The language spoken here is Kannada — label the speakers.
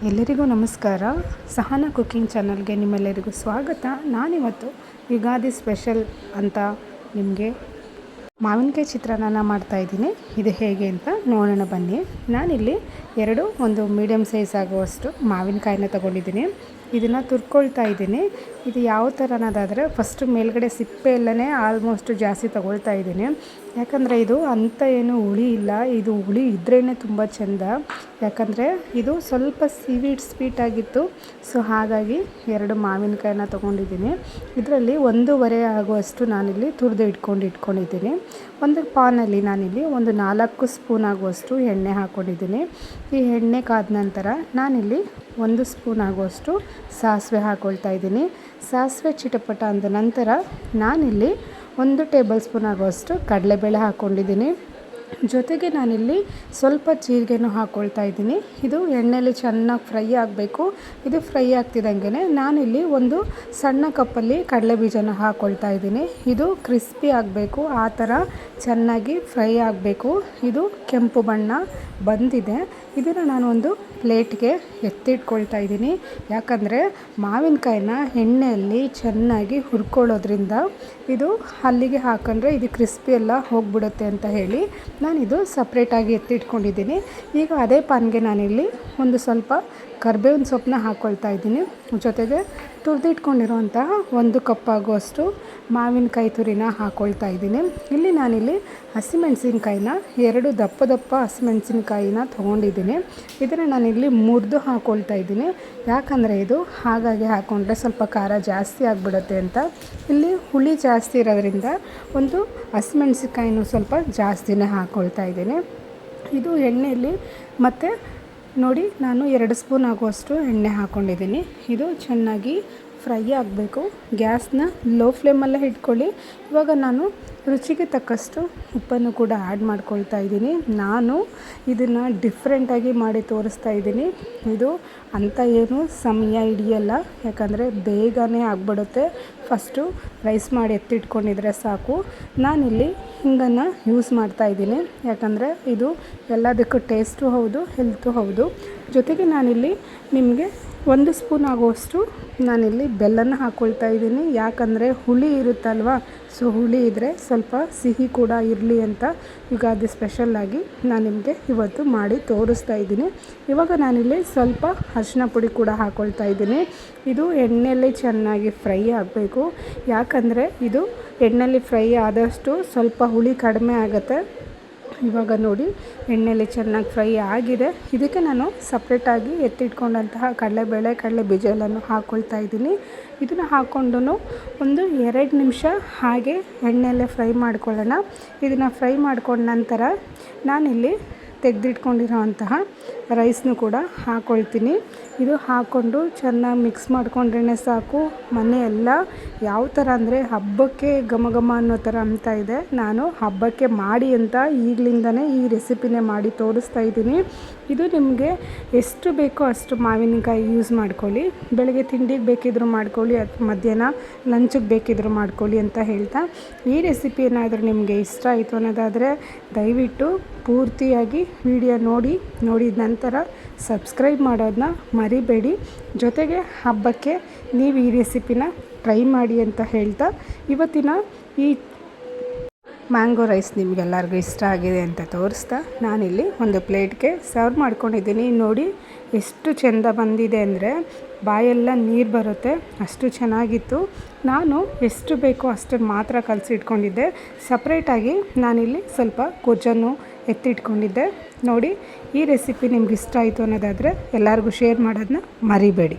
Speaker 1: ಎಲ್ಲರಿಗೂ ನಮಸ್ಕಾರ. ಸಹನಾ ಕುಕಿಂಗ್ ಚಾನಲ್ಗೆ ನಿಮ್ಮೆಲ್ಲರಿಗೂ ಸ್ವಾಗತ. ನಾನಿವತ್ತು ಯುಗಾದಿ ಸ್ಪೆಷಲ್ ಅಂತ ನಿಮಗೆ ಮಾವಿನಕಾಯಿ ಚಿತ್ರಾನ್ನ ಮಾಡ್ತಾಯಿದ್ದೀನಿ. ಇದು ಹೇಗೆ ಅಂತ ನೋಡೋಣ ಬನ್ನಿ. ನಾನಿಲ್ಲಿ ಒಂದು ಮೀಡಿಯಮ್ ಸೈಜ್ ಆಗುವಷ್ಟು ಮಾವಿನಕಾಯಿನ ತೊಗೊಂಡಿದ್ದೀನಿ. ಇದನ್ನು ತುರ್ಕೊಳ್ತಾ ಇದ್ದೀನಿ. ಇದು ಯಾವ ಥರ ಅನ್ನೋದಾದರೆ ಫಸ್ಟು ಮೇಲ್ಗಡೆ ಸಿಪ್ಪೆ ಎಲ್ಲನೇ ಆಲ್ಮೋಸ್ಟ್ ಜಾಸ್ತಿ ತೊಗೊಳ್ತಾ ಇದ್ದೀನಿ. ಯಾಕಂದರೆ ಇದು ಅಂಥ ಏನು ಹುಳಿ ಇಲ್ಲ, ಇದು ಹುಳಿ ಇದ್ರೇ ತುಂಬ ಚೆಂದ. ಯಾಕಂದರೆ ಇದು ಸ್ವಲ್ಪ ಸ್ವೀಟ್ ಆಗಿತ್ತು. ಸೊ ಹಾಗಾಗಿ 2 ಮಾವಿನಕಾಯಿನ ತೊಗೊಂಡಿದ್ದೀನಿ. ಇದರಲ್ಲಿ 1.5 ಆಗುವಷ್ಟು ನಾನಿಲ್ಲಿ ತುರಿದು ಇಟ್ಕೊಂಡಿದ್ದೀನಿ. ಒಂದು ಪಾನಲ್ಲಿ ನಾನಿಲ್ಲಿ 4 ಸ್ಪೂನ್ ಆಗುವಷ್ಟು ಎಣ್ಣೆ ಹಾಕ್ಕೊಂಡಿದ್ದೀನಿ. ಈ ಎಣ್ಣೆ ಕಾದ ನಂತರ ನಾನಿಲ್ಲಿ 1 ಸ್ಪೂನ್ ಆಗುವಷ್ಟು ಸಾಸಿವೆ ಹಾಕ್ಕೊಳ್ತಾ ಇದ್ದೀನಿ. ಸಾಸಿವೆ ಚಿಟಪಟ ಅಂದ ನಂತರ ನಾನಿಲ್ಲಿ 1 ಟೇಬಲ್ ಸ್ಪೂನ್ ಆಗುವಷ್ಟು ಕಡಲೆಬೇಳೆ ಹಾಕ್ಕೊಂಡಿದ್ದೀನಿ. ಜೊತೆಗೆ ನಾನಿಲ್ಲಿ ಸ್ವಲ್ಪ ಜೀರಿಗೆನೂ ಹಾಕ್ಕೊಳ್ತಾ ಇದ್ದೀನಿ. ಇದು ಎಣ್ಣೆಯಲ್ಲಿ ಚೆನ್ನಾಗಿ ಫ್ರೈ ಆಗಬೇಕು. ಇದು ಫ್ರೈ ಆಗ್ತಿದ್ದಂಗೆ ನಾನಿಲ್ಲಿ ಒಂದು ಸಣ್ಣ ಕಪ್ಪಲ್ಲಿ ಕಡಲೆ ಬೀಜನ ಹಾಕ್ಕೊಳ್ತಾ ಇದ್ದೀನಿ. ಇದು ಕ್ರಿಸ್ಪಿ ಆಗಬೇಕು, ಆ ಥರ ಚೆನ್ನಾಗಿ ಫ್ರೈ ಆಗಬೇಕು. ಇದು ಕೆಂಪು ಬಣ್ಣ ಬಂದಿದೆ. ಇದನ್ನು ನಾನು ಒಂದು ಪ್ಲೇಟ್ಗೆ ಎತ್ತಿಟ್ಕೊಳ್ತಾ ಇದ್ದೀನಿ. ಯಾಕಂದರೆ ಮಾವಿನಕಾಯಿನ ಎಣ್ಣೆಯಲ್ಲಿ ಚೆನ್ನಾಗಿ ಹುರ್ಕೊಳ್ಳೋದ್ರಿಂದ ಇದು ಅಲ್ಲಿಗೆ ಹಾಕೊಂಡ್ರೆ ಇದು ಕ್ರಿಸ್ಪಿ ಎಲ್ಲ ಹೋಗಿಬಿಡುತ್ತೆ ಅಂತ ಹೇಳಿ ನಾನಿದು ಸಪ್ರೇಟಾಗಿ ಎತ್ತಿಟ್ಕೊಂಡಿದ್ದೀನಿ. ಈಗ ಅದೇ ಪಾನ್ಗೆ ನಾನಿಲ್ಲಿ ಒಂದು ಸ್ವಲ್ಪ ಕರಿಬೇವಿನ ಸೊಪ್ಪನ್ನ ಹಾಕ್ಕೊಳ್ತಾ ಇದ್ದೀನಿ. ಜೊತೆಗೆ ತುರಿದಿಟ್ಕೊಂಡಿರುವಂತಹ 1 ಕಪ್ ಆಗುವಷ್ಟು ಮಾವಿನಕಾಯಿ ತುರಿನ ಹಾಕ್ಕೊಳ್ತಾ ಇದ್ದೀನಿ. ನಾನಿಲ್ಲಿ ಹಸಿಮೆಣಸಿನ್ಕಾಯಿನ 2 ದಪ್ಪ ಹಸಿಮೆಣಸಿನ್ಕಾಯಿನ ತೊಗೊಂಡಿದ್ದೀನಿ. ಇದನ್ನು ನಾನಿಲ್ಲಿ ಮುರಿದು ಹಾಕ್ಕೊಳ್ತಾ ಇದ್ದೀನಿ. ಯಾಕಂದರೆ ಇದು ಹಾಗಾಗಿ ಹಾಕ್ಕೊಂಡ್ರೆ ಸ್ವಲ್ಪ ಖಾರ ಜಾಸ್ತಿ ಆಗಿಬಿಡುತ್ತೆ ಅಂತ. ಇಲ್ಲಿ ಹುಳಿ ಜಾಸ್ತಿ ಇರೋದ್ರಿಂದ ಒಂದು ಹಸಿಮೆಣಸಿನ್ಕಾಯಿನೂ ಸ್ವಲ್ಪ ಜಾಸ್ತಿನೇ ಹಾಕ್ಕೊಳ್ತಾ ಇದ್ದೀನಿ. ಇದು ಎಣ್ಣೆಯಲ್ಲಿ ಮತ್ತು ನೋಡಿ ನಾನು 2 ಸ್ಪೂನ್ ಆಗುವಷ್ಟು ಎಣ್ಣೆ ಹಾಕ್ಕೊಂಡಿದ್ದೀನಿ. ಇದು ಚೆನ್ನಾಗಿ ಫ್ರೈ ಆಗಬೇಕು. ಗ್ಯಾಸ್ನ ಲೋ ಫ್ಲೇಮಲ್ಲೇ ಇಟ್ಕೊಳ್ಳಿ. ಇವಾಗ ನಾನು ರುಚಿಗೆ ತಕ್ಕಷ್ಟು ಉಪ್ಪನ್ನು ಕೂಡ ಆ್ಯಡ್ ಮಾಡ್ಕೊಳ್ತಾ ಇದ್ದೀನಿ. ನಾನು ಇದನ್ನು ಡಿಫ್ರೆಂಟಾಗಿ ಮಾಡಿ ತೋರಿಸ್ತಾ ಇದ್ದೀನಿ. ಇದು ಅಂಥ ಏನು ಸಮಯ ಹಿಡಿಯಲ್ಲ, ಯಾಕಂದರೆ ಬೇಗನೆ ಆಗಿಬಿಡುತ್ತೆ. ಫಸ್ಟು ರೈಸ್ ಮಾಡಿ ಎತ್ತಿಟ್ಕೊಂಡಿದ್ರೆ ಸಾಕು. ನಾನಿಲ್ಲಿ ಹಿಂಗನ್ನು ಯೂಸ್ ಮಾಡ್ತಾ ಇದ್ದೀನಿ. ಯಾಕಂದರೆ ಇದು ಎಲ್ಲದಕ್ಕೂ ಟೇಸ್ಟು ಹೌದು, ಹೆಲ್ತು ಹೌದು. ಜೊತೆಗೆ ನಾನಿಲ್ಲಿ ನಿಮಗೆ 1 ಸ್ಪೂನ್ ಆಗುವಷ್ಟು ನಾನಿಲ್ಲಿ ಬೆಲ್ಲನ ಹಾಕ್ಕೊಳ್ತಾ ಇದ್ದೀನಿ. ಯಾಕಂದರೆ ಹುಳಿ ಇರುತ್ತಲ್ವ, ಸೊ ಹುಳಿ ಇದ್ದರೆ ಸ್ವಲ್ಪ ಸಿಹಿ ಕೂಡ ಇರಲಿ ಅಂತ ಯುಗಾದಿ ಸ್ಪೆಷಲ್ಲಾಗಿ ನಾನು ನಿಮಗೆ ಇವತ್ತು ಮಾಡಿ ತೋರಿಸ್ತಾ ಇದ್ದೀನಿ. ಇವಾಗ ನಾನಿಲ್ಲಿ ಸ್ವಲ್ಪ ಅರಿಶಿನ ಪುಡಿ ಕೂಡ ಹಾಕ್ಕೊಳ್ತಾ ಇದ್ದೀನಿ. ಇದು ಎಣ್ಣೆಯಲ್ಲಿ ಚೆನ್ನಾಗಿ ಫ್ರೈ ಆಗಬೇಕು. ಯಾಕಂದರೆ ಇದು ಎಣ್ಣೆಯಲ್ಲಿ ಫ್ರೈ ಆದಷ್ಟು ಸ್ವಲ್ಪ ಹುಳಿ ಕಡಿಮೆ ಆಗುತ್ತೆ. ಇವಾಗ ನೋಡಿ ಎಣ್ಣೆಯಲ್ಲಿ ಚೆನ್ನಾಗಿ ಫ್ರೈ ಆಗಿದೆ. ಇದಕ್ಕೆ ನಾನು ಸಪ್ರೇಟಾಗಿ ಎತ್ತಿಟ್ಕೊಂಡಂತಹ ಕಡಲೆಬೇಳೆ, ಕಡಲೆ ಬೀಜ ಎಲ್ಲನೂ ಹಾಕ್ಕೊಳ್ತಾ ಇದ್ದೀನಿ. ಇದನ್ನು ಹಾಕ್ಕೊಂಡು ಒಂದು 2 ನಿಮಿಷ ಹಾಗೆ ಎಣ್ಣೆಯಲ್ಲೇ ಫ್ರೈ ಮಾಡ್ಕೊಳ್ಳೋಣ. ಇದನ್ನು ಫ್ರೈ ಮಾಡ್ಕೊಂಡ ನಂತರ ನಾನಿಲ್ಲಿ ತೆಗೆದಿಟ್ಕೊಂಡಿರೋವಂತಹ ರೈಸ್ನು ಕೂಡ ಹಾಕ್ಕೊಳ್ತೀನಿ. ಇದು ಹಾಕ್ಕೊಂಡು ಚೆನ್ನಾಗಿ ಮಿಕ್ಸ್ ಮಾಡ್ಕೊಂಡ್ರೇ ಸಾಕು. ಮನೆಯೆಲ್ಲ ಯಾವ ಥರ ಅಂದರೆ ಹಬ್ಬಕ್ಕೆ ಘಮ ಘಮ ಅನ್ನೋ ಥರ ಅಂತ ಇದೆ. ನಾನು ಹಬ್ಬಕ್ಕೆ ಮಾಡಿ ಅಂತ ಈಗಲಿಂದನೇ ಈ ರೆಸಿಪಿನೇ ಮಾಡಿ ತೋರಿಸ್ತಾ ಇದ್ದೀನಿ. ಇದು ನಿಮಗೆ ಎಷ್ಟು ಬೇಕೋ ಅಷ್ಟು ಮಾವಿನಕಾಯಿ ಯೂಸ್ ಮಾಡ್ಕೊಳ್ಳಿ. ಬೆಳಗ್ಗೆ ತಿಂಡಿಗೆ ಬೇಕಿದ್ದರೂ ಮಾಡ್ಕೊಳ್ಳಿ, ಅಥವಾ ಮಧ್ಯಾಹ್ನ ಲಂಚಿಗೆ ಬೇಕಿದ್ದರೂ ಮಾಡ್ಕೊಳ್ಳಿ ಅಂತ ಹೇಳ್ತಾ, ಈ ರೆಸಿಪಿ ಏನಾದರೂ ನಿಮಗೆ ಇಷ್ಟ ಆಯಿತು ಅನ್ನೋದಾದರೆ ದಯವಿಟ್ಟು ಪೂರ್ತಿಯಾಗಿ ವಿಡಿಯೋ ನೋಡಿದ ನಂತರ ಸಬ್ಸ್ಕ್ರೈಬ್ ಮಾಡೋದನ್ನ ಮರಿಬೇಡಿ. ಜೊತೆಗೆ ಹಬ್ಬಕ್ಕೆ ನೀವು ಈ ರೆಸಿಪಿನ ಟ್ರೈ ಮಾಡಿ ಅಂತ ಹೇಳ್ತಾ, ಇವತ್ತಿನ ಈ ಮ್ಯಾಂಗೋ ರೈಸ್ ನಿಮಗೆಲ್ಲರಿಗೂ ಇಷ್ಟ ಆಗಿದೆ ಅಂತ ತೋರಿಸ್ತಾ ನಾನಿಲ್ಲಿ ಒಂದು ಪ್ಲೇಟ್ಗೆ ಸರ್ವ್ ಮಾಡ್ಕೊಂಡಿದ್ದೀನಿ. ನೋಡಿ ಎಷ್ಟು ಚೆಂದ ಬಂದಿದೆ ಅಂದರೆ ಬಾಯೆಲ್ಲ ನೀರು ಬರುತ್ತೆ, ಅಷ್ಟು ಚೆನ್ನಾಗಿತ್ತು. ನಾನು ಎಷ್ಟು ಬೇಕೋ ಅಷ್ಟನ್ನು ಮಾತ್ರ ಕಲಸಿಟ್ಕೊಂಡಿದ್ದೆ. ಸಪ್ರೇಟಾಗಿ ನಾನಿಲ್ಲಿ ಸ್ವಲ್ಪ ಗೊಜ್ಜನ್ನು ಎತ್ತಿಟ್ಕೊಂಡಿದ್ದೆ. ನೋಡಿ ಈ ರೆಸಿಪಿ ನಿಮ್ಗೆ ಇಷ್ಟ ಆಯಿತು ಅನ್ನೋದಾದರೆ ಎಲ್ಲರಿಗೂ ಶೇರ್ ಮಾಡೋದನ್ನ ಮರಿಬೇಡಿ.